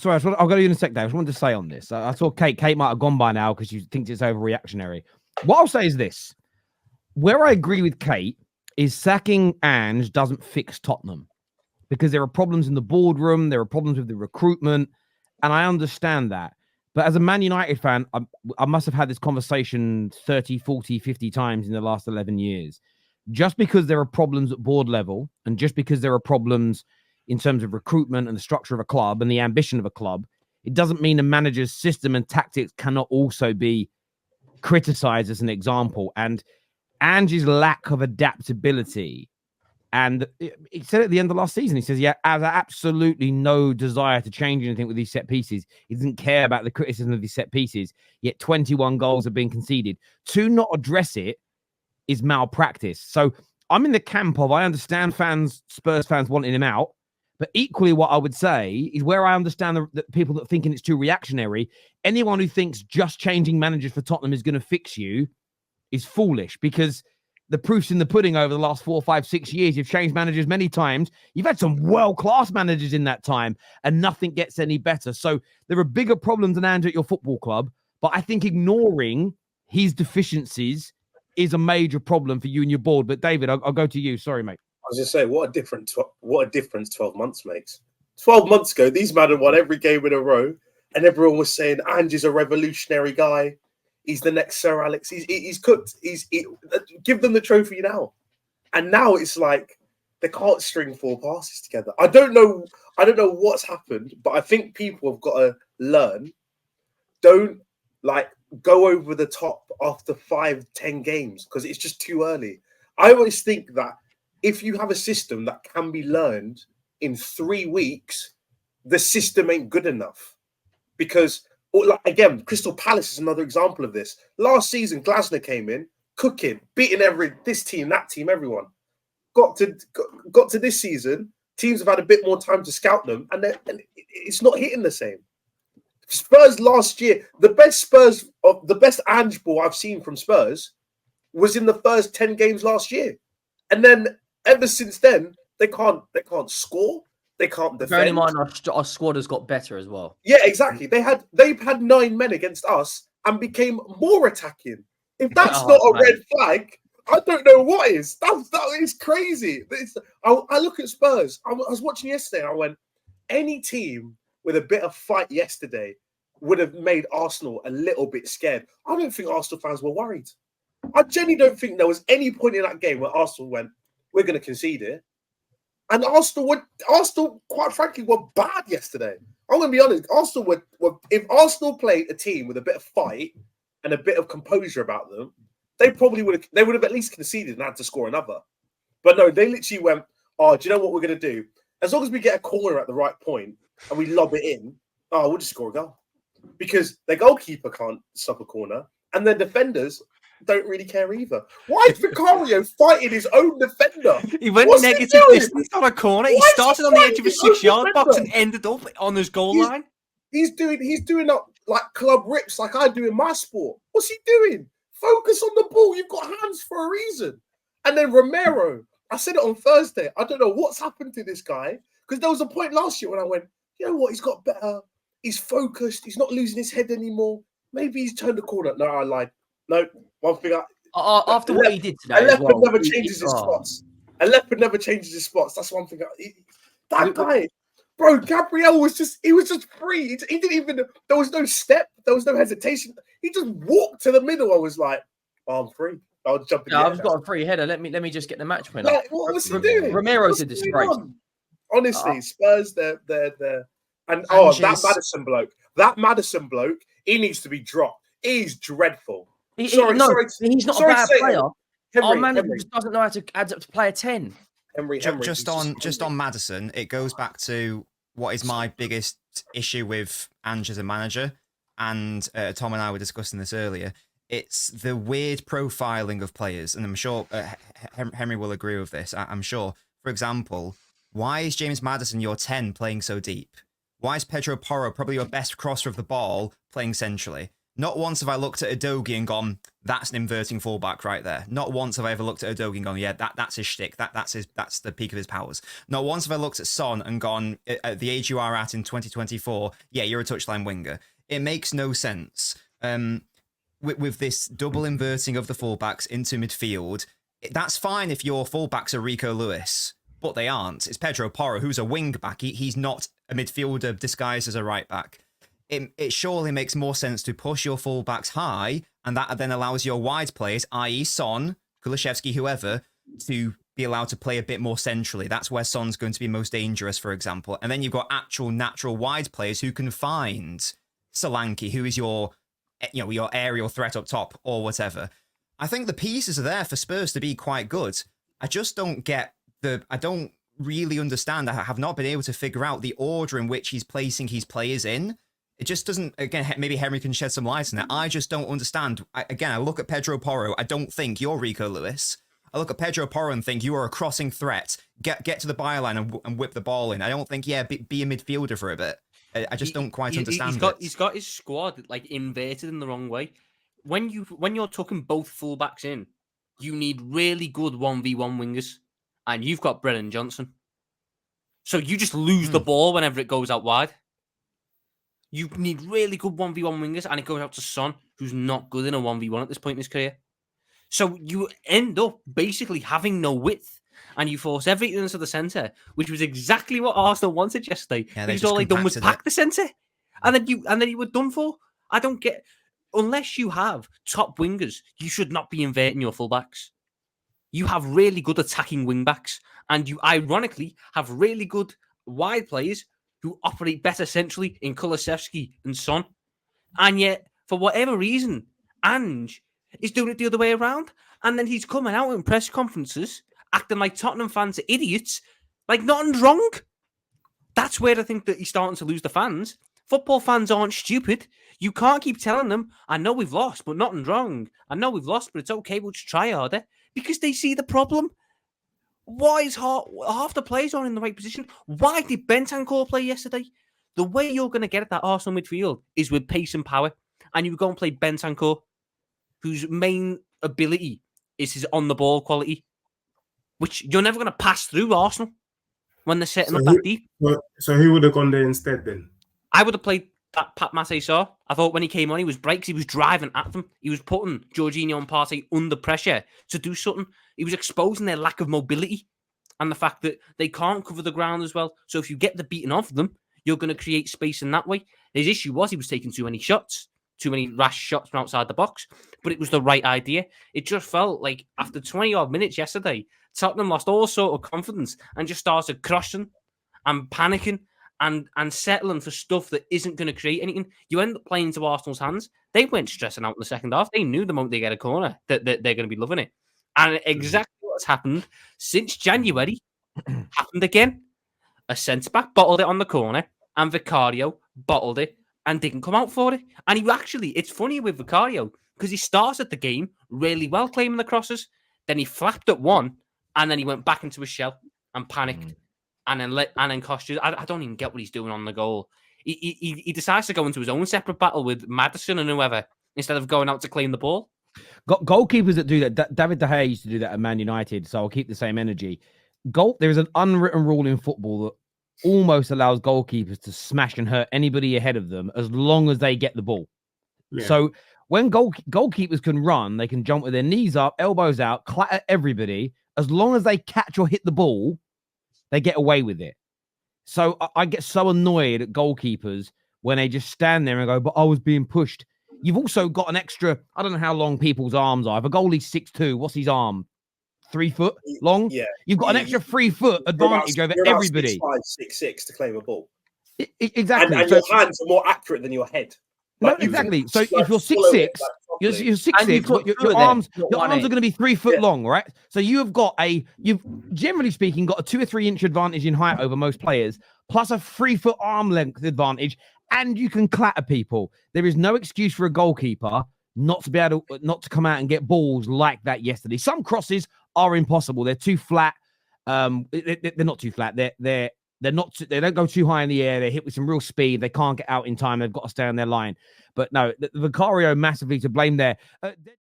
Sorry, I'll go to you in a sec, Dave. I just wanted to say on this. I saw Kate. Kate might have gone by now because she thinks it's overreactionary. What I'll say is this. Where I agree with Kate is sacking Ange doesn't fix Tottenham because there are problems in the boardroom. There are problems with the recruitment. And I understand that. But as a Man United fan, I must have had this conversation 30, 40, 50 times in the last 11 years. Just because there are problems at board level and just because there are problems in terms of recruitment and the structure of a club and the ambition of a club, it doesn't mean a manager's system and tactics cannot also be criticized as an example. And Ange's lack of adaptability, and he said at the end of last season, he says, yeah, has absolutely no desire to change anything with these set pieces. He doesn't care about the criticism of these set pieces, yet 21 goals have been conceded. To not address it is malpractice. So I'm in the camp of, I understand Spurs fans wanting him out, but equally what I would say is where I understand the people that are thinking it's too reactionary, anyone who thinks just changing managers for Tottenham is going to fix you is foolish, because the proof's in the pudding over the last 4, 5, 6 years. You've changed managers many times. You've had some world-class managers in that time, and nothing gets any better. So there are bigger problems than Ange at your football club, but I think ignoring his deficiencies is a major problem for you and your board. But David, I'll go to you. Sorry, mate. I was just saying, what a difference 12 months makes. 12 months ago, these men had won every game in a row, and everyone was saying Ange is a revolutionary guy. He's the next Sir Alex. He's cooked. Give them the trophy now. And now it's like they can't string 4 passes together. I don't know what's happened, but I think people have got to learn. Don't go over the top after 5, 10 games because it's just too early. I always think that if you have a system that can be learned in 3 weeks, the system ain't good enough. Because, again, Crystal Palace is another example of this. Last season, Glasner came in, cooking, beating this team, that team, everyone. Got to this season, teams have had a bit more time to scout them, and it's not hitting the same. Spurs last year, the best Ange ball I've seen from Spurs was in the first 10 games last year. And then ever since then, they can't score. They can't defend. Bearing in mind, our squad has got better as well. Yeah, exactly. They've had 9 men against us and became more attacking. If that's not a red flag, I don't know what is. That is crazy. I look at Spurs. I was watching yesterday and I went, any team with a bit of fight yesterday would have made Arsenal a little bit scared. I don't think Arsenal fans were worried. I genuinely don't think there was any point in that game where Arsenal went, we're going to concede it. And Arsenal, quite frankly, were bad yesterday. I'm going to be honest. Arsenal if Arsenal played a team with a bit of fight and a bit of composure about them, they would have at least conceded and had to score another. But no, they literally went, do you know what we're going to do? As long as we get a corner at the right point and we lob it in, we'll just score a goal. Because their goalkeeper can't stop a corner and their defenders don't really care either. Why is Vicario fighting his own defender? He went negative distance on a corner. He started on the edge of a 6-yard box and ended up on his goal line. He's doing up like club rips like I do in my sport. What's he doing? Focus on the ball. You've got hands for a reason. And then Romero, I said it on Thursday. I don't know what's happened to this guy because there was a point last year when I went, you know what? He's got better. He's focused. He's not losing his head anymore. Maybe he's turned the corner. No, I lied. No, one thing. After what he did today, Leopard never changes his spots. A Leopard never changes his spots. That's one thing. That guy, bro, Gabriel was just free. He didn't even. There was no step. There was no hesitation. He just walked to the middle. I was like, I'm free. I'll jump in. I've got a free header. Let me just get the match winner. Like, what was he doing? Romero's a disgrace. Honestly, Spurs, they're. And that Maddison bloke, he needs to be dropped. He's dreadful. He's not a bad player. Our manager Henry doesn't know how to add up to play a 10. Henry, just on Maddison, it goes back to what is my biggest issue with Ange as a manager, and Tom and I were discussing this earlier. It's the weird profiling of players, and I'm sure Henry will agree with this. I'm sure. For example, why is James Maddison your 10 playing so deep? Why is Pedro Porro, probably your best crosser of the ball, playing centrally? Not once have I looked at Udogie and gone, that's an inverting fullback right there. Not once have I ever looked at Udogie and gone, yeah, that's his shtick. That's the peak of his powers. Not once have I looked at Son and gone, at the age you are at in 2024, yeah, you're a touchline winger. It makes no sense. With this double inverting of the fullbacks into midfield, that's fine if your fullbacks are Rico Lewis, but they aren't. It's Pedro Porro, who's a wing back. He's not a midfielder disguised as a right back. It surely makes more sense to push your fullbacks high, and that then allows your wide players, i.e. Son, Kulusevski, whoever, to be allowed to play a bit more centrally. That's where Son's going to be most dangerous, for example. And then you've got actual natural wide players who can find Solanke, who is your aerial threat up top or whatever. I think the pieces are there for Spurs to be quite good. I just don't get I don't really understand. I have not been able to figure out the order in which he's placing his players in. It just doesn't, again, maybe Henry can shed some light on it. I just don't understand. I look at Pedro Porro, I don't think you're Rico Lewis. I look at Pedro Porro and think you are a crossing threat. Get to the byline and whip the ball in. I don't think, be a midfielder for a bit. I just don't quite understand He's got his squad like inverted in the wrong way. When you're tucking both fullbacks in, you need really good 1v1 wingers, and you've got Brennan Johnson. So you just lose the ball whenever it goes out wide. You need really good 1v1 wingers, and it goes out to Son, who's not good in a 1v1 at this point in his career. So you end up basically having no width, and you force everything into the centre, which was exactly what Arsenal wanted yesterday. Yeah, because all they done was pack the centre, and then you were done for. I don't get, unless you have top wingers, you should not be inverting your fullbacks. You have really good attacking wing backs, and you ironically have really good wide players who operate better centrally in Kulusevski and Son. And yet, for whatever reason, Ange is doing it the other way around. And then he's coming out in press conferences acting like Tottenham fans are idiots, like nothing's wrong. That's where I think that he's starting to lose the fans. Football fans aren't stupid. You can't keep telling them, I know we've lost, but nothing's wrong. I know we've lost, but it's okay, we'll just try harder. Because they see the problem. Why is half the players aren't in the right position? Why did Bentancur play yesterday? The way you're going to get at that Arsenal midfield is with pace and power. And you go and play Bentancur, whose main ability is his on-the-ball quality, which you're never going to pass through Arsenal when they're setting up that deep. So who would have gone there instead then? I would have played that Pat Massé. I thought when he came on, he was bright because he was driving at them. He was putting Jorginho and Partey under pressure to do something. He was exposing their lack of mobility and the fact that they can't cover the ground as well. So if you get the beating off them, you're going to create space in that way. His issue was he was taking too many shots, too many rash shots from outside the box, but it was the right idea. It just felt like after 20-odd minutes yesterday, Tottenham lost all sort of confidence and just started crushing and panicking and settling for stuff that isn't going to create anything. You end up playing into Arsenal's hands. They weren't stressing out in the second half. They knew the moment they get a corner that they're going to be loving it. And exactly what's happened since January happened again. A centre-back bottled it on the corner, and Vicario bottled it and didn't come out for it. And it's funny with Vicario, because he started the game really well, claiming the crosses. Then he flapped at one, and then he went back into his shell and panicked. And then cost you. I don't even get what he's doing on the goal. He decides to go into his own separate battle with Maddison and whoever instead of going out to claim the ball. Goalkeepers that do that. David De Gea used to do that at Man United, so I'll keep the same energy. There is an unwritten rule in football that almost allows goalkeepers to smash and hurt anybody ahead of them as long as they get the ball. Yeah. So when goalkeepers can run, they can jump with their knees up, elbows out, clatter everybody. As long as they catch or hit the ball, they get away with it. So I get so annoyed at goalkeepers when they just stand there and go, but I was being pushed. You've also got an extra, I don't know how long people's arms are. If a goalie's 6'2", what's his arm? 3 foot long? Yeah. You've got an extra 3 foot advantage over everybody. 6'5", 6'6" to claim a ball. Exactly. And your hands are more accurate than your head. Like no, exactly. So if you're 6'6", you're 6'6", but your arms are going to be 3 foot long, right? So you've generally speaking got a 2 or 3 inch advantage in height over most players, plus a 3 foot arm length advantage, and you can clatter people. There is no excuse for a goalkeeper not to come out and get balls like that yesterday. Some crosses are impossible. They're too flat. They're not too flat. They're They're not. They don't go too high in the air. They hit with some real speed. They can't get out in time. They've got to stay on their line. But no, the Vicario massively to blame there.